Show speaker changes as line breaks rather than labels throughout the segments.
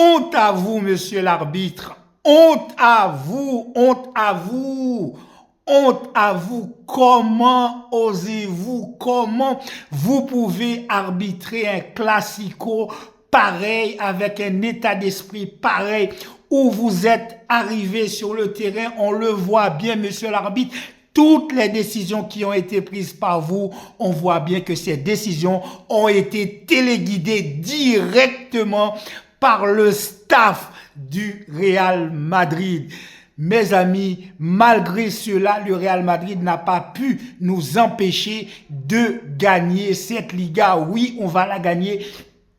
Honte à vous, monsieur l'arbitre. Honte à vous, honte à vous. Honte à vous, comment osez-vous, comment vous pouvez arbitrer un classico pareil, avec un état d'esprit pareil, où vous êtes arrivé sur le terrain, on le voit bien, monsieur l'arbitre, toutes les décisions qui ont été prises par vous, on voit bien que ces décisions ont été téléguidées directement par le staff du Real Madrid. Mes amis, malgré cela, le Real Madrid n'a pas pu nous empêcher de gagner cette Liga. Oui, on va la gagner.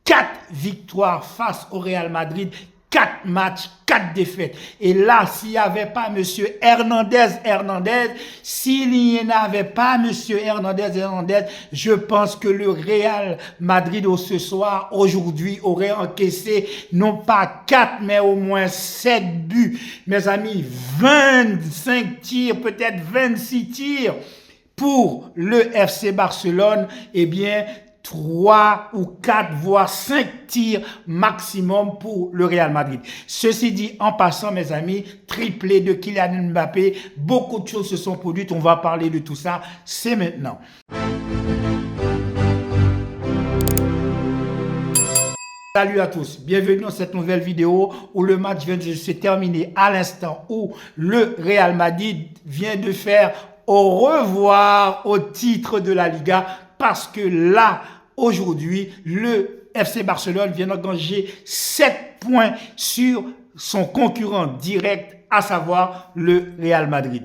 4 victoires face au Real Madrid, 4 matchs, 4 défaites. Et là, s'il n'y avait pas M. Hernandez, s'il n'y avait pas M. Hernandez, je pense que le Real Madrid ce soir, aujourd'hui, aurait encaissé non pas 4, mais au moins 7 buts. Mes amis, 25 tirs, peut-être 26 tirs pour le FC Barcelone. Eh bien, 3 ou 4, voire 5 tirs maximum pour le Real Madrid. Ceci dit, en passant, mes amis, triplé de Kylian Mbappé, beaucoup de choses se sont produites, on va parler de tout ça, c'est maintenant. Salut à tous, bienvenue dans cette nouvelle vidéo où le match vient de se terminer à l'instant où le Real Madrid vient de faire au revoir au titre de la Liga, parce que là, aujourd'hui, le FC Barcelone vient d'engranger 7 points sur son concurrent direct, à savoir le Real Madrid.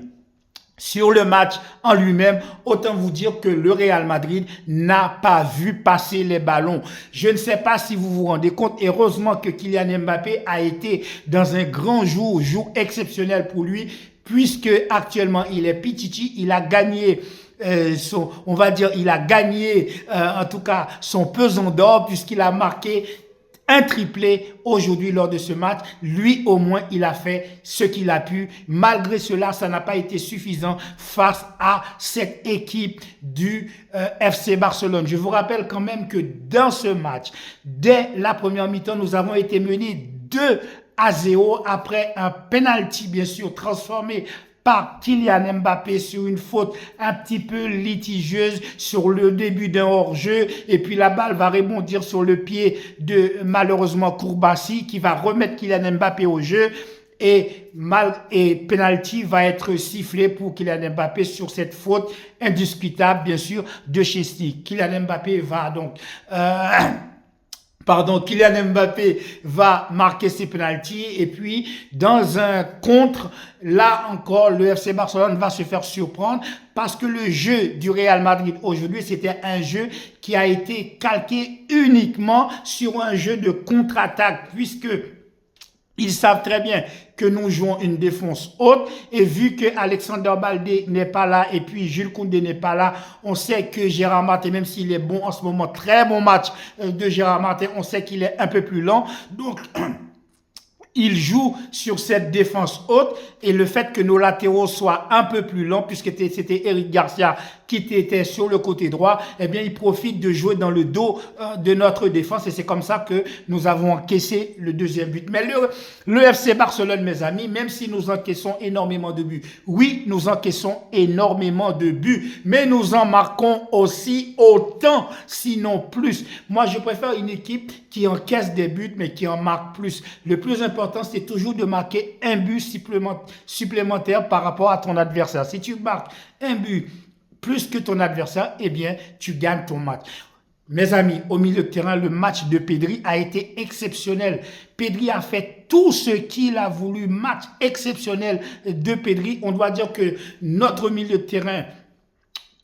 Sur le match en lui-même, autant vous dire que le Real Madrid n'a pas vu passer les ballons. Je ne sais pas si vous vous rendez compte, heureusement que Kylian Mbappé a été dans un grand jour exceptionnel pour lui, puisque actuellement il est Pichichi, il a gagné on va dire, il a gagné en tout cas son pesant d'or, puisqu'il a marqué un triplé aujourd'hui lors de ce match. Lui, au moins, il a fait ce qu'il a pu. Malgré cela, ça n'a pas été suffisant face à cette équipe du FC Barcelone. Je vous rappelle quand même que dans ce match, dès la première mi-temps, nous avons été menés 2-0 après un penalty, bien sûr, transformé par Kylian Mbappé sur une faute un petit peu litigieuse sur le début d'un hors-jeu, et puis la balle va rebondir sur le pied de malheureusement Kourbassi, qui va remettre Kylian Mbappé au jeu, et penalty va être sifflé pour Kylian Mbappé sur cette faute indiscutable, bien sûr, de Chesney. Kylian Mbappé va marquer ses pénaltys, et puis dans un contre, là encore, le FC Barcelone va se faire surprendre, parce que le jeu du Real Madrid aujourd'hui, c'était un jeu qui a été calqué uniquement sur un jeu de contre-attaque, puisque ils savent très bien que nous jouons une défense haute, et vu que Alexander Baldé n'est pas là et puis Jules Koundé n'est pas là, on sait que Gérard Martin, même s'il est bon en ce moment, très bon match de Gérard Martin, on sait qu'il est un peu plus lent. Donc, il joue sur cette défense haute, et le fait que nos latéraux soient un peu plus lents, puisque c'était Eric Garcia qui était sur le côté droit, eh bien, il profite de jouer dans le dos de notre défense, et c'est comme ça que nous avons encaissé le deuxième but. Mais le FC Barcelone, mes amis, même si nous encaissons énormément de buts, oui, nous encaissons énormément de buts, mais nous en marquons aussi autant, sinon plus. Moi, je préfère une équipe qui encaisse des buts, mais qui en marque plus. Le plus important, c'est toujours de marquer un but supplémentaire par rapport à ton adversaire. Si tu marques un but plus que ton adversaire, eh bien, tu gagnes ton match. Mes amis, au milieu de terrain, le match de Pedri a été exceptionnel. Pedri a fait tout ce qu'il a voulu. Match exceptionnel de Pedri. On doit dire que notre milieu de terrain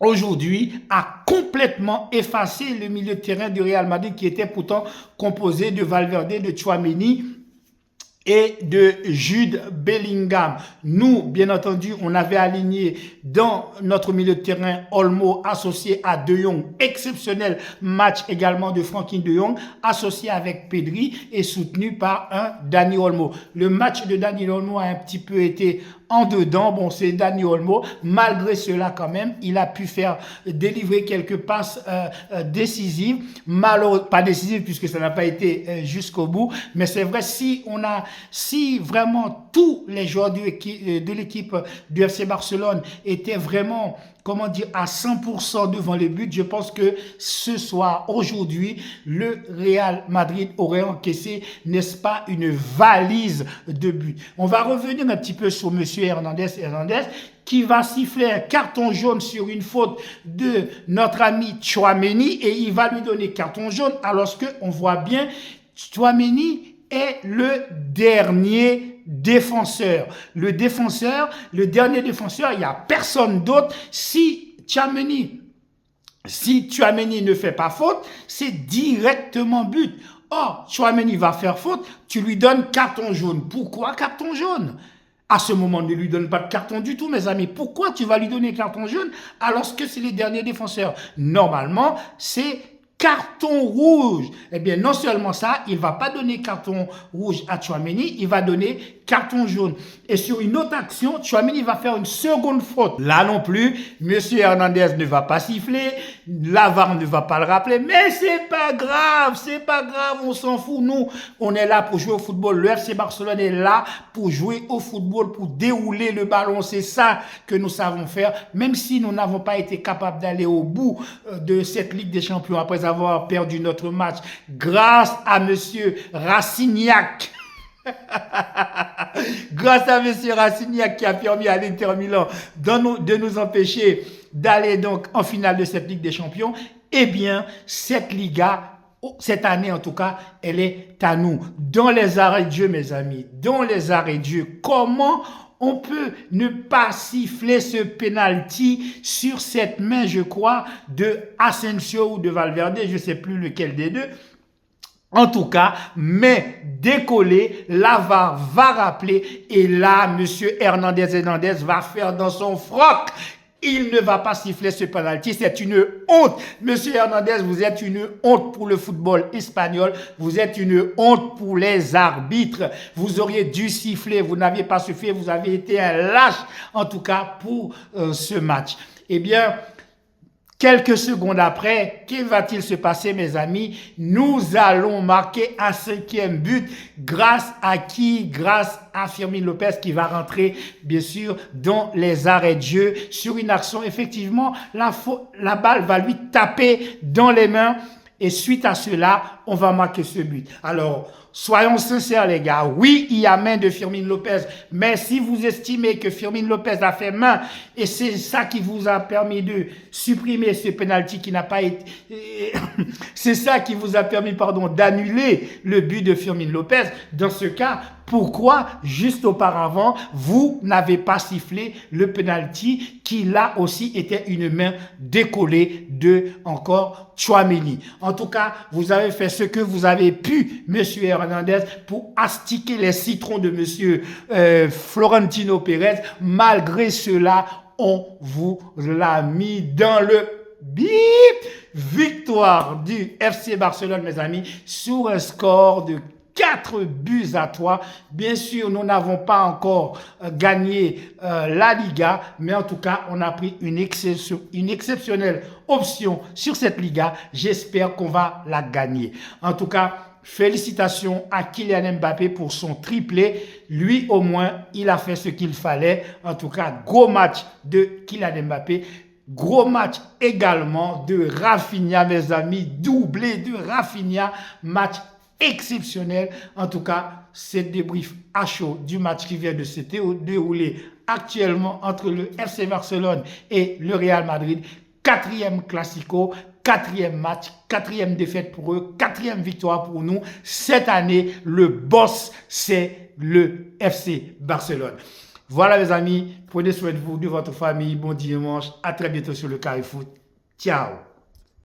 aujourd'hui a complètement effacé le milieu de terrain du Real Madrid, qui était pourtant composé de Valverde, de Tchouaméni et de Jude Bellingham. Nous, bien entendu, on avait aligné dans notre milieu de terrain Olmo associé à De Jong. Exceptionnel match également de Frenkie De Jong associé avec Pedri et soutenu par un Dani Olmo. Le match de Dani Olmo a un petit peu été en dedans. Bon, c'est Dani Olmo. Malgré cela, quand même, il a pu faire délivrer quelques passes décisives. Malheureusement, pas décisives puisque ça n'a pas été jusqu'au bout. Mais c'est vrai, si vraiment tous les joueurs de l'équipe du FC Barcelone étaient vraiment, comment dire, à 100% devant le but, je pense que ce soir, aujourd'hui, le Real Madrid aurait encaissé, n'est-ce pas, une valise de buts. On va revenir un petit peu sur monsieur Hernandez qui va siffler un carton jaune sur une faute de notre ami Tchouaméni et il va lui donner carton jaune alors qu'on voit bien Tchouaméni est le dernier défenseur. Le dernier défenseur, il n'y a personne d'autre. Si Tchouaméni ne fait pas faute, c'est directement but. Or, Tchouaméni va faire faute, tu lui donnes carton jaune. Pourquoi carton jaune? À ce moment, ne lui donne pas de carton du tout, mes amis. Pourquoi tu vas lui donner carton jaune alors que c'est les derniers défenseurs? Normalement, c'est carton rouge. Eh bien, non seulement ça, il ne va pas donner carton rouge à Tchouaméni, il va donner carton jaune. Et sur une autre action, Tchouaméni va faire une seconde faute. Là non plus, monsieur Hernandez ne va pas siffler, la VAR ne va pas le rappeler, mais c'est pas grave, on s'en fout. Nous, on est là pour jouer au football. Le FC Barcelone est là pour jouer au football, pour dérouler le ballon. C'est ça que nous savons faire, même si nous n'avons pas été capables d'aller au bout de cette Ligue des Champions après avoir perdu notre match grâce à monsieur Racignac. Grâce à monsieur Racignac qui a permis à l'Inter Milan de nous empêcher d'aller donc en finale de cette Ligue des Champions, eh bien, cette Liga, cette année en tout cas, elle est à nous. Dans les arrêts de jeu, mes amis, dans les arrêts de jeu, comment on peut ne pas siffler ce penalty sur cette main, je crois, de Asensio ou de Valverde, je ne sais plus lequel des deux. En tout cas, mais décoller, la VAR va rappeler et là, monsieur Hernandez va faire dans son froc. Il ne va pas siffler ce penalty, c'est une honte. Monsieur Hernandez, vous êtes une honte pour le football espagnol, vous êtes une honte pour les arbitres. Vous auriez dû siffler, vous n'aviez pas sifflé, vous avez été un lâche, en tout cas pour ce match. Eh bien, quelques secondes après, que va-t-il se passer, mes amis? Nous allons marquer un 5e but. Grâce à qui? Grâce à Fermín López qui va rentrer, bien sûr, dans les arrêts de jeu. Sur une action, effectivement, la balle va lui taper dans les mains. Et suite à cela, on va marquer ce but. Alors, soyons sincères, les gars. Oui, il y a main de Fermín López. Mais si vous estimez que Fermín López a fait main et c'est ça qui vous a permis de supprimer ce penalty qui n'a pas été... c'est ça qui vous a permis, pardon, d'annuler le but de Fermín López. Dans ce cas, pourquoi, juste auparavant, vous n'avez pas sifflé le penalty qui, là aussi, était une main décollée de, encore, Tchouaméni. En tout cas, vous avez fait ce que vous avez pu, monsieur Hernandez, pour astiquer les citrons de monsieur Florentino Pérez. Malgré cela, on vous l'a mis dans le bip. Victoire du FC Barcelone, mes amis, sur un score de 4 buts à 3. Bien sûr, nous n'avons pas encore gagné la Liga, mais en tout cas, on a pris une exceptionnelle option sur cette Liga. J'espère qu'on va la gagner. En tout cas, félicitations à Kylian Mbappé pour son triplé. Lui, au moins, il a fait ce qu'il fallait. En tout cas, gros match de Kylian Mbappé. Gros match également de Rafinha, mes amis. Doublé de Rafinha. Match exceptionnel. En tout cas, c'est débrief à chaud du match qui vient de se dérouler actuellement entre le FC Barcelone et le Real Madrid. 4e Classico, 4e match, 4e défaite pour eux, 4e victoire pour nous. Cette année, le boss, c'est le FC Barcelone. Voilà les amis, prenez soin de vous, de votre famille. Bon dimanche, à très bientôt sur le Carré Foot. Ciao.